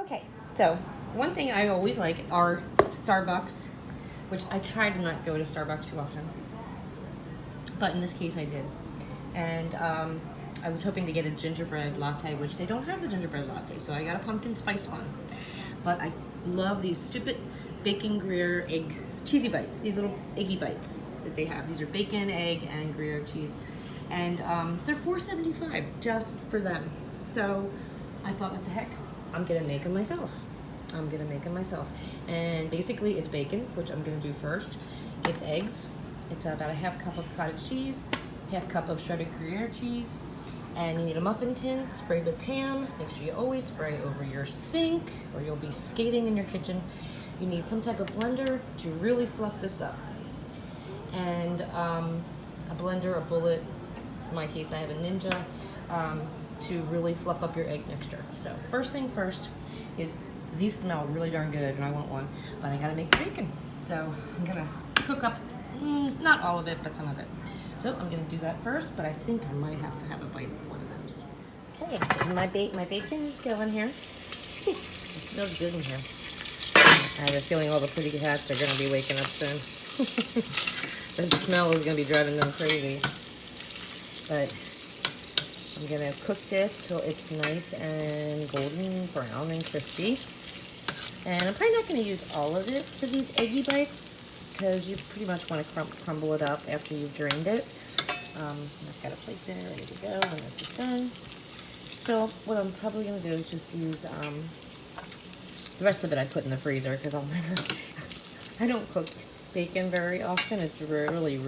Okay, so one thing I always like are Starbucks, which I try to not go to Starbucks too often, but in this case I did. And I was hoping to get a gingerbread latte, which they don't have the gingerbread latte, so I got a pumpkin spice one. But I love these stupid bacon Gruyere egg cheesy bites, these little eggy bites that they have. These are bacon, egg, and Gruyere cheese. And they're $4.75 just for them. So I thought, what the heck? I'm gonna make them myself. And basically it's bacon, which I'm gonna do first. It's eggs. It's about a half cup of cottage cheese, half cup of shredded Gruyere cheese, and you need a muffin tin sprayed with Pam. Make sure you always spray over your sink or you'll be skating in your kitchen. You need some type of blender to really fluff this up. And a blender, a bullet, in my case I have a Ninja, to really fluff up your egg mixture. So first thing first is, these smell really darn good and I want one, but I gotta make bacon. So I'm gonna cook up, not all of it, but some of it. So I'm gonna do that first, but I think I might have to have a bite of one of those. Okay, my bacon is going here. It smells good in here. I have a feeling all the pretty cats are gonna be waking up soon. The smell is gonna be driving them crazy. But I'm gonna cook this till it's nice and golden brown and crispy. And I'm probably not gonna use all of it for these eggy bites because you pretty much want to crumble it up after you've drained it. I've got a plate there ready to go when this is done. So what I'm probably gonna do is just use the rest of it I put in the freezer because I don't cook bacon very often. It's really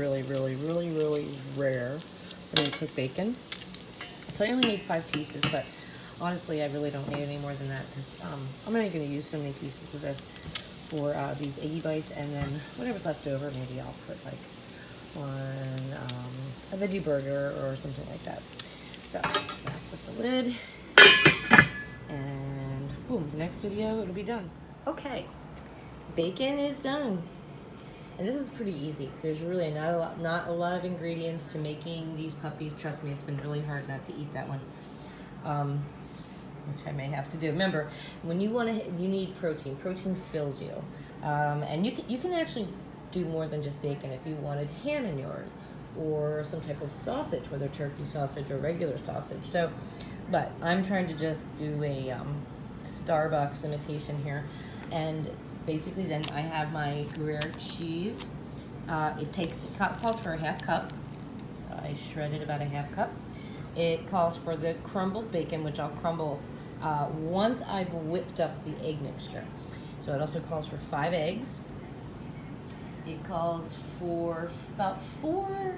rare for me to cook bacon. So I only made 5 pieces, but honestly, I really don't need any more than that because I'm only going to use so many pieces of this for these eggy bites, and then whatever's left over, maybe I'll put like a veggie burger or something like that. So I'll put the lid, and boom, the next video it'll be done. Okay, bacon is done. And this is pretty easy. There's really not a lot of ingredients to making these puppies. Trust me, it's been really hard not to eat that one, which I may have to do. Remember, when you need protein. Protein fills you, and you can actually do more than just bacon if you wanted ham in yours, or some type of sausage, whether turkey sausage or regular sausage. So, but I'm trying to just do a Starbucks imitation here, and basically then I have my Gruyere cheese. It calls for a half cup, so I shredded about a half cup. It calls for the crumbled bacon, which I'll crumble once I've whipped up the egg mixture. So it also calls for 5 eggs. It calls for about 4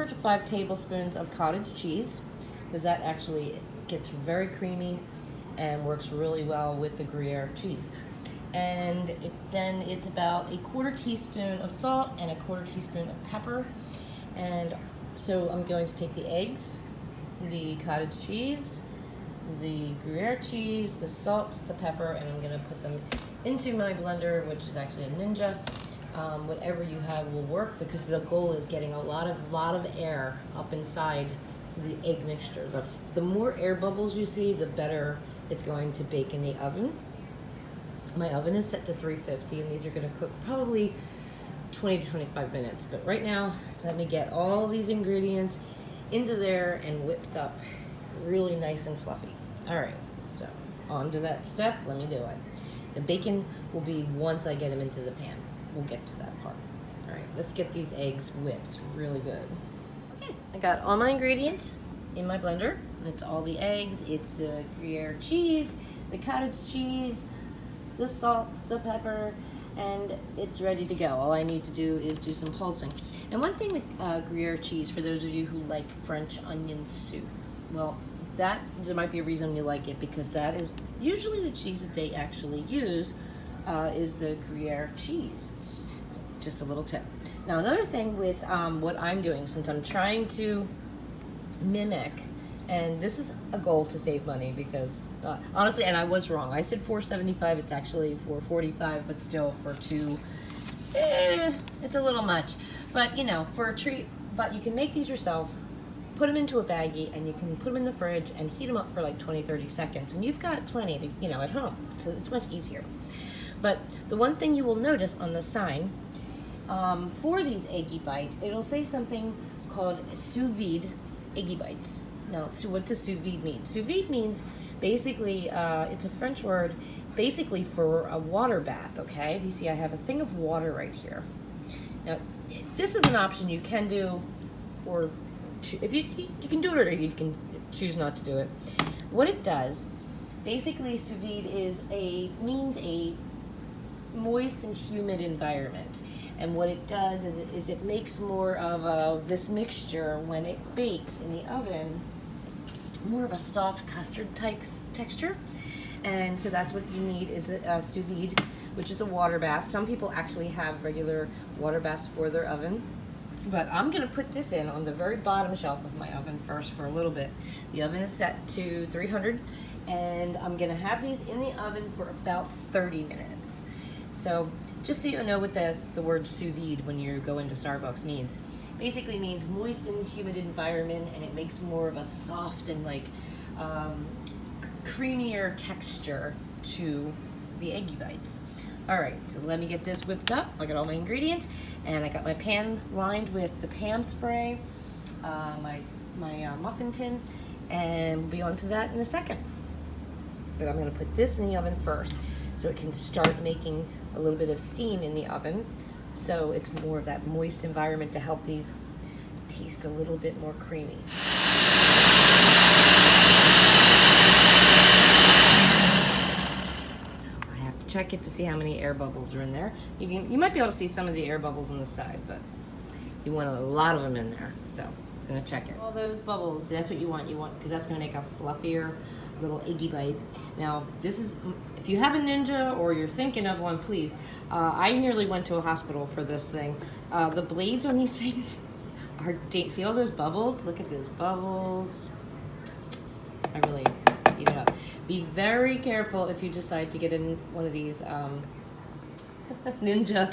to 5 tablespoons of cottage cheese, because that actually gets very creamy and works really well with the Gruyere cheese. And then it's about a 1/4 teaspoon of salt and a 1/4 teaspoon of pepper. And so I'm going to take the eggs, the cottage cheese, the Gruyere cheese, the salt, the pepper, and I'm gonna put them into my blender, which is actually a Ninja. Whatever you have will work, because the goal is getting a lot of air up inside the egg mixture. The more air bubbles you see, the better it's going to bake in the oven. My oven is set to 350, and these are going to cook probably 20 to 25 minutes. But right now, let me get all these ingredients into there and whipped up really nice and fluffy. All right, so on to that step. Let me do it. The bacon will be once I get them into the pan. We'll get to that part. All right, let's get these eggs whipped really good. Okay, I got all my ingredients in my blender. It's all the eggs, it's the Gruyere cheese, the cottage cheese, the salt, the pepper, and it's ready to go. All I need to do is do some pulsing. And one thing with Gruyere cheese, for those of you who like French onion soup, well, there might be a reason you like it, because that is usually the cheese that they actually use is the Gruyere cheese. Just a little tip. Now, another thing with what I'm doing, since I'm trying to mimic, and this is a goal to save money, because honestly, and I was wrong, I said $4.75, it's actually $4.45, but still for 2, it's a little much. But you know, for a treat, but you can make these yourself. put them into a baggie, and you can put them in the fridge and heat them up for like 20-30 seconds, and you've got plenty to, you know, at home, so it's much easier. But the one thing you will notice on the sign for these eggy bites, it'll say something called Sous Vide Eggy Bites. Now, so what does sous vide mean? Sous vide means basically, it's a French word, basically for a water bath, okay? You see I have a thing of water right here. Now, this is an option you can do, or if you can do it, or you can choose not to do it. What it does, basically sous vide means a moist and humid environment. And what it does is it makes more of this mixture when it bakes in the oven, more of a soft custard type texture. And so that's what you need is a sous vide, which is a water bath. Some people actually have regular water baths for their oven, but I'm gonna put this in on the very bottom shelf of my oven first for a little bit. The oven is set to 300, and I'm gonna have these in the oven for about 30 minutes. So just so you know what the word sous vide when you go into Starbucks means. Basically means moist and humid environment, and it makes more of a soft and like creamier texture to the eggy bites. All right, so let me get this whipped up. I got all my ingredients, and I got my pan lined with the Pam spray, my muffin tin, and we'll be on to that in a second. But I'm gonna put this in the oven first so it can start making a little bit of steam in the oven, so it's more of that moist environment to help these taste a little bit more creamy. I have to check it to see how many air bubbles are in there. You might be able to see some of the air bubbles on the side, but you want a lot of them in there, so I'm gonna check it. All those bubbles, that's what you want, because that's gonna make a fluffier little eggy bite. Now, this is, if you have a Ninja or you're thinking of one, please. I nearly went to a hospital for this thing. The blades on these things are, see all those bubbles? Look at those bubbles. I really eat it up. Be very careful if you decide to get in one of these Ninja,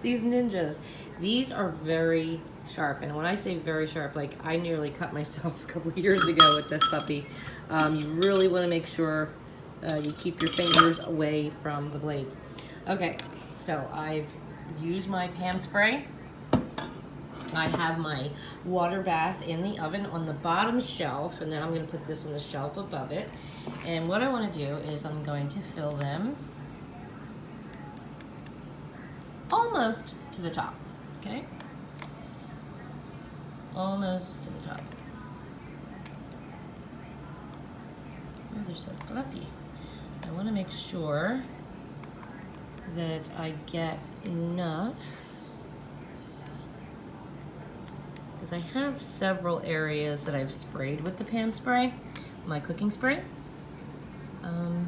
these Ninjas. These are very sharp, and when I say very sharp, like I nearly cut myself a couple years ago with this puppy. You really want to make sure you keep your fingers away from the blades. Okay, so I've used my Pam spray. I have my water bath in the oven on the bottom shelf, and then I'm going to put this on the shelf above it. And what I want to do is I'm going to fill them almost to the top, okay? Almost to the top. Oh, they're so fluffy. I want to make sure that I get enough, because I have several areas that I've sprayed with the Pam spray, my cooking spray. There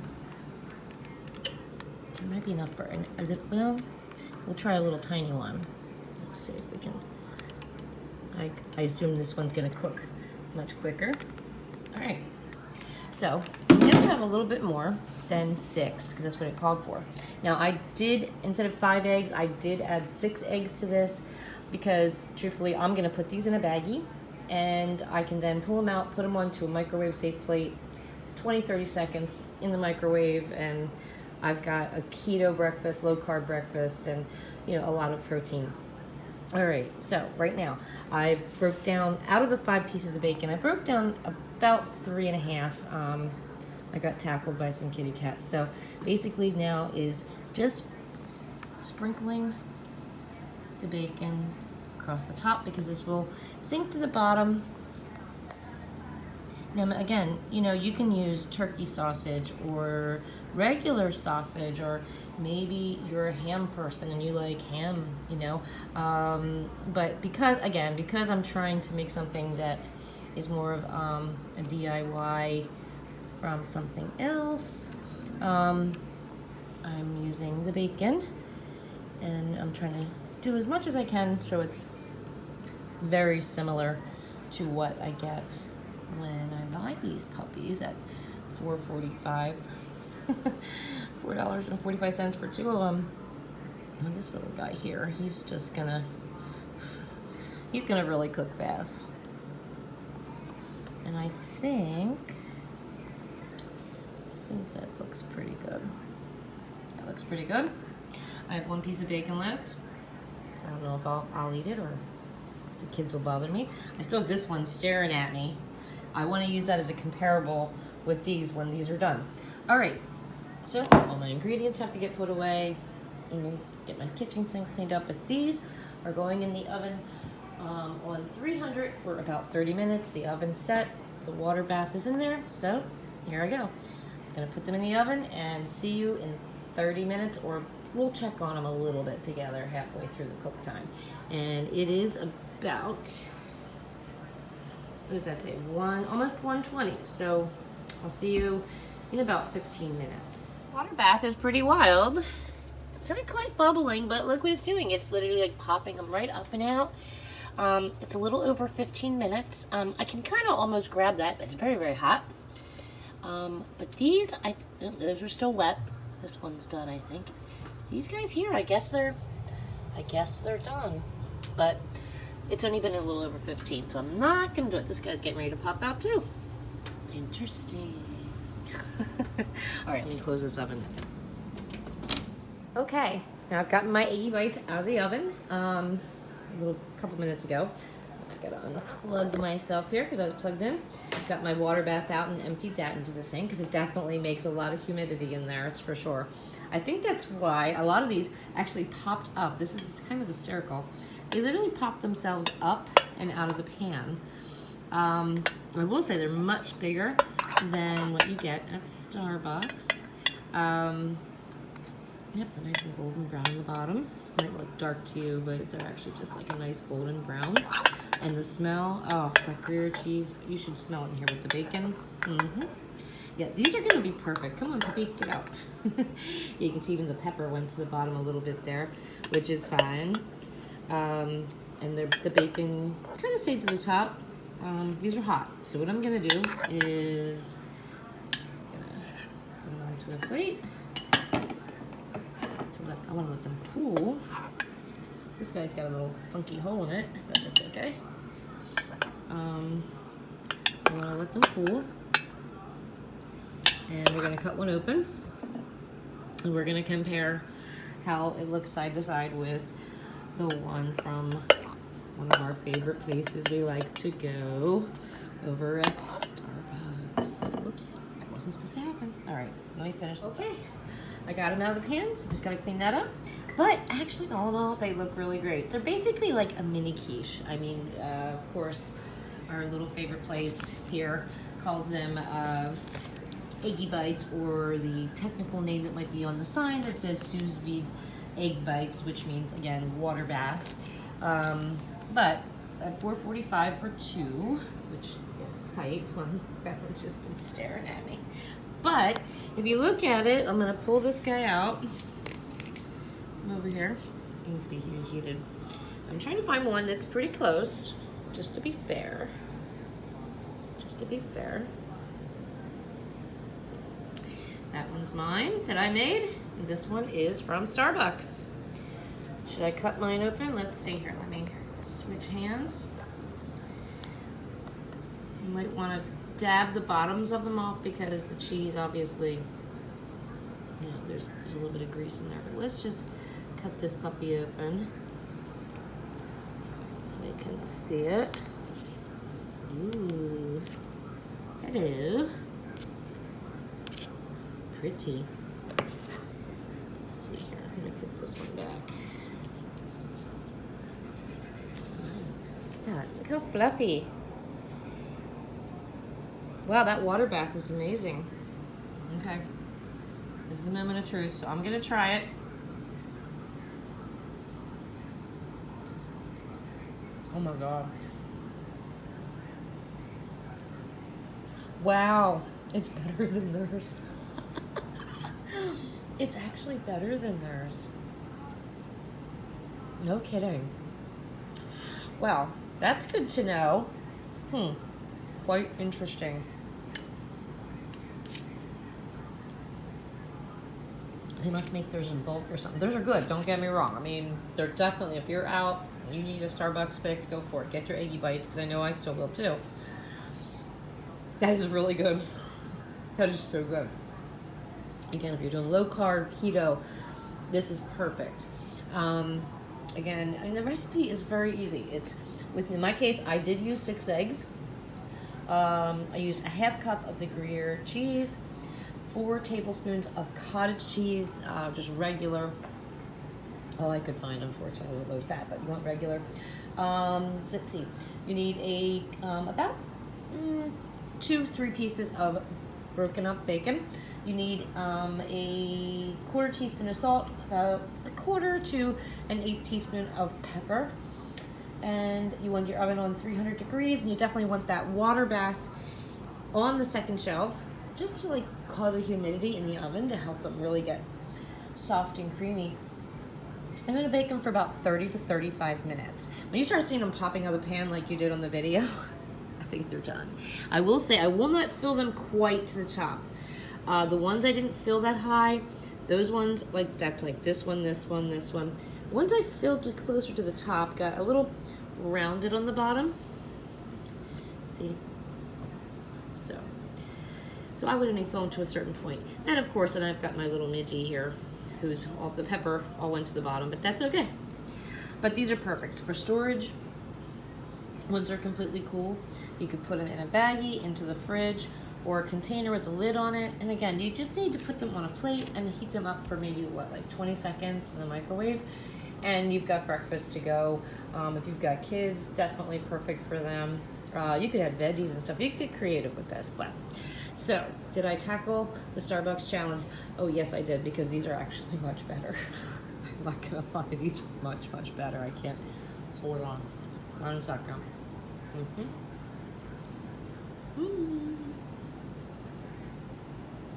might be enough for a little, well, we'll try a little tiny one. Let's see if we can. I assume this one's gonna cook much quicker. All right, so I'm gonna have a little bit more than 6, because that's what it called for. Now I did, instead of 5 eggs, I did add 6 eggs to this, because truthfully, I'm gonna put these in a baggie, and I can then pull them out, put them onto a microwave safe plate, 20-30 seconds in the microwave, and I've got a keto breakfast, low carb breakfast, and you know, a lot of protein. All right, so right now I broke down, out of the 5 pieces of bacon, I broke down about 3.5. I got tackled by some kitty cats. So basically now is just sprinkling the bacon across the top, because this will sink to the bottom. Now again, you know, you can use turkey sausage or regular sausage, or maybe you're a ham person and you like ham, you know. But because I'm trying to make something that is more of a DIY from something else, I'm using the bacon, and I'm trying to do as much as I can so it's very similar to what I get when I buy these puppies at $4.45. $4.45 for 2 of them. And this little guy here, he's gonna really cook fast. I think that looks pretty good. That looks pretty good. I have one piece of bacon left. I don't know if I'll eat it or the kids will bother me. I still have this one staring at me. I want to use that as a comparable with these when these are done. All right, so all my ingredients have to get put away and get my kitchen sink cleaned up, but these are going in the oven on 300 for about 30 minutes. The oven's set, the water bath is in there, so here I go. I'm gonna put them in the oven and see you in 30 minutes, or we'll check on them a little bit together halfway through the cook time. And it is about, what does that say? Almost 120. So I'll see you in about 15 minutes. Water bath is pretty wild. It's not quite bubbling, but look what it's doing. It's literally like popping them right up and out. It's a little over 15 minutes. I can kind of almost grab that, but it's very, very hot. But these, those are still wet. This one's done, I think. These guys here, I guess they're done. But it's only been a little over 15, so I'm not gonna do it. This guy's getting ready to pop out too. Interesting. All right, let me close this oven. Okay, now I've gotten my eggy bites out of the oven a couple minutes ago. I gotta unplug myself here because I was plugged in. Got my water bath out and emptied that into the sink because it definitely makes a lot of humidity in there, it's for sure. I think that's why a lot of these actually popped up. This is kind of hysterical. They literally popped themselves up and out of the pan. I will say they're much bigger than what you get at Starbucks. Yep, they're nice and golden brown on the bottom. Might look dark to you, but they're actually just like a nice golden brown. And the smell, oh, that Gruyere cheese, you should smell it in here with the bacon. Yeah, these are gonna be perfect. Come on, puppy, get out. You can see even the pepper went to the bottom a little bit there, which is fine. And the bacon kind of stayed to the top. These are hot, so what I'm gonna do is put them onto a plate. I want to let them cool. This guy's got a little funky hole in it, but that's okay. I want to let them cool. And we're going to cut one open. And we're going to compare how it looks side to side with the one from one of our favorite places we like to go over at Starbucks. Oops, that wasn't supposed to happen. All right, let me finish this. Okay. I got them out of the pan, just gotta clean that up. But actually, all in all, they look really great. They're basically like a mini quiche. I mean, of course, our little favorite place here calls them eggy bites, or the technical name that might be on the sign that says Sous Vide Egg bites, which means, again, water bath. But at $4.45 for two, which height, that one's just been staring at me. But if you look at it, I'm gonna pull this guy out. I'm over here. It needs to be heated. I'm trying to find one that's pretty close, just to be fair. Just to be fair. That one's mine that I made. And this one is from Starbucks. Should I cut mine open? Let's see here. Let me switch hands. You might want to dab the bottoms of them off because the cheese, obviously, you know, there's a little bit of grease in there. But let's just cut this puppy open so we can see it. Ooh, hello. Pretty. Let's see here. I'm gonna put this one back. Nice. Look at that. Look how fluffy. Wow, that water bath is amazing. Okay. This is the moment of truth, so I'm gonna try it. Oh my God. Wow, it's better than theirs. It's actually better than theirs. No kidding. Well, that's good to know. Quite interesting. They must make theirs in bulk or something. Those are good, don't get me wrong. I mean, they're definitely, if you're out, you need a Starbucks fix, go for it. Get your eggy bites, because I know I still will too. That is really good. That is so good. Again, if you're doing low carb, keto, this is perfect. Again, and the recipe is very easy. It's in my case, I did use 6 eggs. I used a half cup of the Gruyere cheese, 4 tablespoons of cottage cheese, just regular. All I could find, unfortunately, with low fat, but you want regular. Let's see, you need about 2-3 pieces of broken up bacon. You need a 1/4 teaspoon of salt, about 1/4 to an 1/8 teaspoon of pepper. And you want your oven on 300 degrees, and you definitely want that water bath on the second shelf, just to like cause a humidity in the oven to help them really get soft and creamy. I'm gonna bake them for about 30 to 35 minutes. When you start seeing them popping out of the pan like you did on the video, I think they're done. I will say I will not fill them quite to the top. The ones I didn't fill that high, those ones, like that's like this one, this one, this one. The ones I filled to closer to the top got a little rounded on the bottom. See? So I would only fill them to a certain point. And of course, then I've got my little midgie here, who's all the pepper all went to the bottom, but that's okay. But these are perfect for storage. Once they're completely cool, you could put them in a baggie into the fridge or a container with a lid on it. And again, you just need to put them on a plate and heat them up for maybe like 20 seconds in the microwave, and you've got breakfast to go. If you've got kids, definitely perfect for them. You could add veggies and stuff. You could get creative with this. But so, did I tackle the Starbucks challenge? Oh yes, I did, because these are actually much better. I'm not gonna lie, these are much, much better. I can't hold on. 1 second.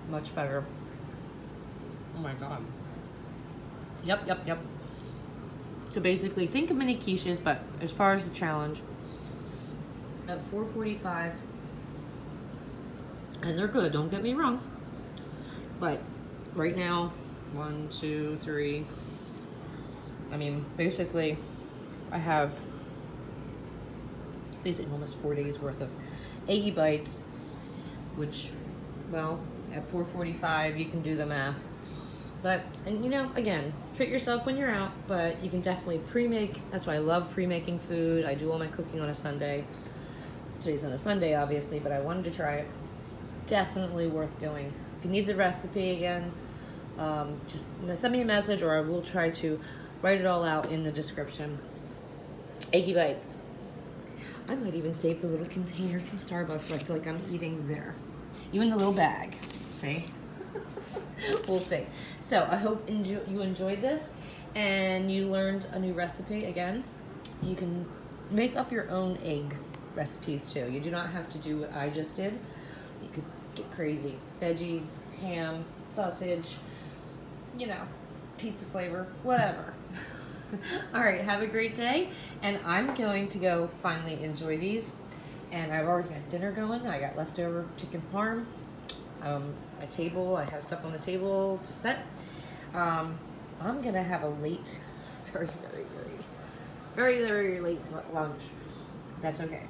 Much better. Oh my god. Yep. So basically, think of mini quiches, but as far as the challenge, at 4:45, and they're good, don't get me wrong, but right now, 1, 2, 3, I mean, basically, I have basically almost 4 days worth of eggy bites, which, well, at 4:45, you can do the math. But, and you know, again, treat yourself when you're out, but you can definitely pre-make. That's why I love pre-making food. I do all my cooking on a Sunday. Today's on a Sunday, obviously, but I wanted to try it. Definitely worth doing. If you need the recipe again, just send me a message, or I will try to write it all out in the description. Eggy bites. I might even save the little containers from Starbucks so I feel like I'm eating there. Even the little bag. See? We'll see. So I hope you enjoyed this and you learned a new recipe. Again, you can make up your own egg recipes too. You do not have to do what I just did. You could get crazy. Veggies, ham, sausage, you know, pizza flavor, whatever. All right, have a great day. And I'm going to go finally enjoy these. And I've already got dinner going. I got leftover chicken parm. My table, I have stuff on the table to set. I'm gonna have a late, very late lunch. That's okay.